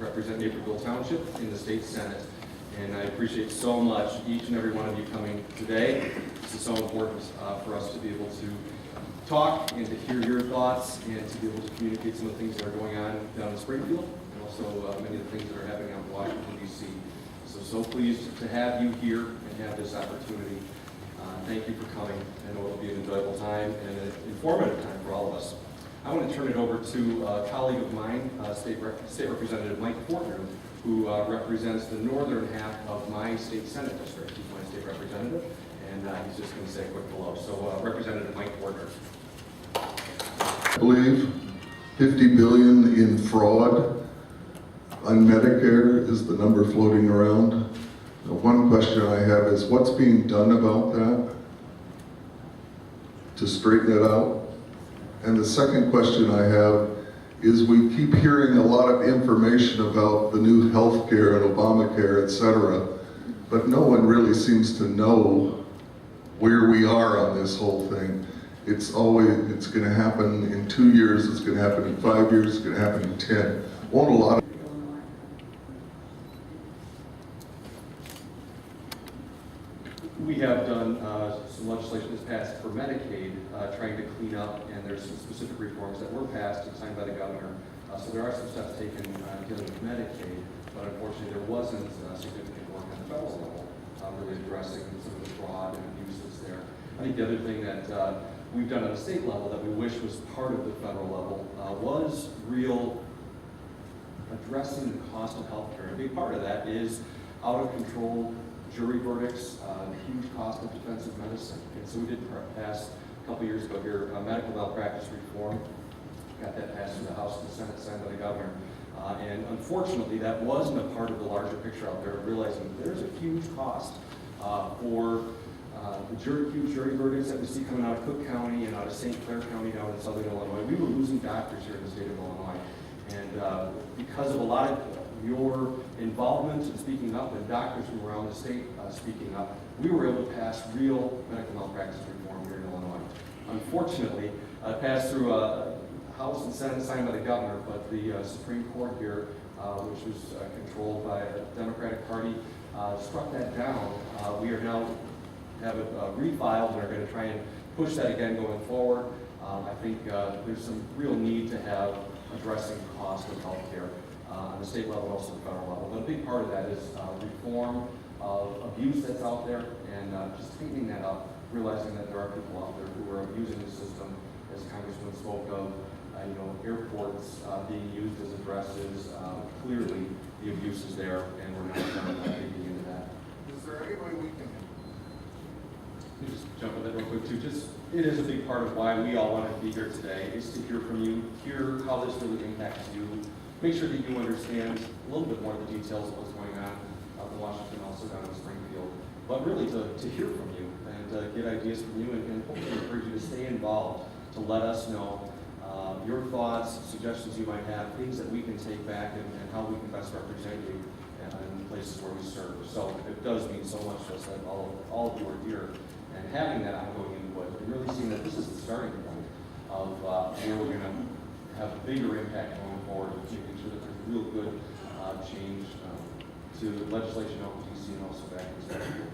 represent Naperville Township in the state senate. And I appreciate so much each and every one of you coming today. This is so important for us to be able to talk and to hear your thoughts and to be able to communicate some of the things that are going on down in Springfield and also many of the things that are happening out in Washington, D.C. So pleased to have you here and have this opportunity. Thank you for coming. I know it'll be an enjoyable time and an informative time for all of us. I want to turn it over to a colleague of mine, State Representative Mike Hultgren, who represents the northern half of my state senate district. He's my state representative, and he's just going to say a quick hello. So Representative Mike Hultgren. I believe $50 billion in fraud on Medicare is the number floating around. One question I have is what's being done about that to straighten it out? And the second question I have is we keep hearing a lot of information about the new health care and Obamacare, et cetera, but no one really seems to know where we are on this whole thing. It's going to happen in 2 years, it's going to happen in 5 years, it's going to happen in 10. Won't a lot of We have done some legislation that's passed for Medicaid, trying to clean up, and there's some specific reforms that were passed and signed by the governor. So there are some steps taken dealing with Medicaid, but unfortunately there wasn't significant work on the federal level really addressing some of the fraud and abuses there. I think the other thing that we've done on the state level that we wish was part of the federal level was real addressing the cost of health care. A big part of that is out of control jury verdicts, the huge cost of defensive medicine. And so we did pass a couple years ago here medical malpractice reform. Got that passed through the House and the Senate, signed by the governor. And unfortunately, that wasn't a part of the larger picture out there, realizing there's a huge cost for the huge jury verdicts that we see coming out of Cook County and out of St. Clair County down in southern Illinois. We were losing doctors here in the state of Illinois. And because of a lot of your involvement in speaking up and doctors from around the state speaking up, we were able to pass real medical malpractice reform here in Illinois. Unfortunately, it passed through House and Senate signed by the governor, but the Supreme Court here, which was controlled by the Democratic Party, struck that down. We are now have it refiled and are going to try and push that again going forward. I think there's some real need to have addressing the cost of health care on the state level and also the federal level. But a big part of that is reform of abuse that's out there and just cleaning that up, realizing that there are people out there who are abusing the system, as Congressman spoke of, airports being used as addresses. Clearly, the abuse is there, and we're not digging into that. Is there any way we can? Let me just jump on that real quick too. It is a big part of why we all want to be here today, is to hear from you, hear how this really impacts you, make sure that you understand a little bit more of the details of what's going on up in Washington, also down in Springfield, but really to hear from you and get ideas from you and hopefully encourage you to stay involved, to let us know your thoughts, suggestions you might have, things that we can take back and how we can best represent you in the places where we serve. So it does mean so much to us that all of you are here and having that ongoing input and really seeing that this is the starting point of where we're going to have a bigger impact going forward, making sure that there's real good change to legislation out in DC and also back in Springfield.